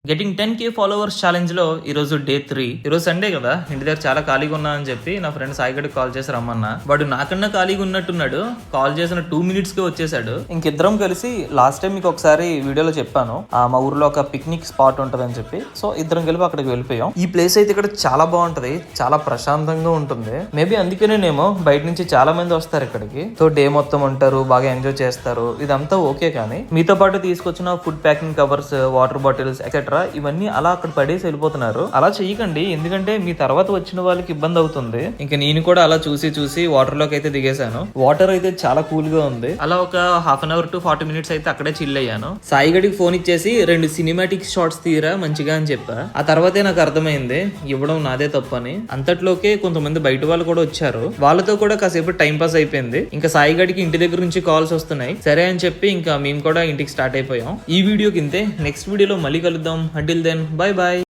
Getting 10K followers challenge లో ఈ రోజు డే 3. ఈ రోజు సండే కదా, ఇంటి దగ్గర చాలా ఖాళీగా ఉన్నా అని చెప్పి నా ఫ్రెండ్ సాయిగడికి కాల్ చేసి రమ్మన్నా. వాడు నాకన్నా ఖాళీగా ఉన్నట్టున్నాడు. కాల్ చేసిన 2 minutes కి వచ్చేసాడు. ఇంకిద్దరం కలిసి లాస్ట్ టైం మీకు ఒకసారి వీడియోలో చెప్పాను, మా ఊర్లో ఒక పిక్నిక్ స్పాట్ ఉంటదని చెప్పి. సో ఇద్దరం కలిపి అక్కడికి వెళ్ళిపోయాం. ఈ ప్లేస్ అయితే ఇక్కడ చాలా బాగుంటది, చాలా ప్రశాంతంగా ఉంటుంది. మేబీ అందుకేనేమో బయట నుంచి చాలా మంది వస్తారు ఇక్కడికి. సో డే మొత్తం ఉంటారు, బాగా ఎంజాయ్ చేస్తారు. ఇదంతా ఓకే, కానీ మీతో పాటు తీసుకొచ్చిన food packing covers, water bottles etcetera ఇవన్నీ అలా అక్కడ పడేసి వెళ్ళిపోతున్నారు. అలా చేయకండి, ఎందుకంటే మీ తర్వాత వచ్చిన వాళ్ళకి ఇబ్బంది అవుతుంది. ఇంకా నేను కూడా అలా చూసి వాటర్ లోకి అయితే దిగేశాను. వాటర్ అయితే చాలా కూల్ గా ఉంది. అలా ఒక half an hour to 40 minutes అయితే అక్కడే చిల్ అయ్యాను. సాయిగడికి ఫోన్ ఇచ్చేసి 2 సినిమాటిక్ షాట్స్ తీరా మంచిగా అని చెప్పా. ఆ తర్వాతే నాకు అర్థమైంది ఇవ్వడం నాదే తప్పని. అంతట్లోకే కొంతమంది బయట వాళ్ళు కూడా వచ్చారు. వాళ్ళతో కూడా కాసేపు టైం పాస్ అయిపోయింది. ఇంకా సాయిగడికి ఇంటి దగ్గర నుంచి కాల్స్ వస్తున్నాయి. సరే అని చెప్పి ఇంకా మేము కూడా ఇంటికి స్టార్ట్ అయిపోయాం. ఈ వీడియోకి ఇంతే. నెక్స్ట్ వీడియోలో మళ్ళీ కలుద్దాం. Until then, bye bye.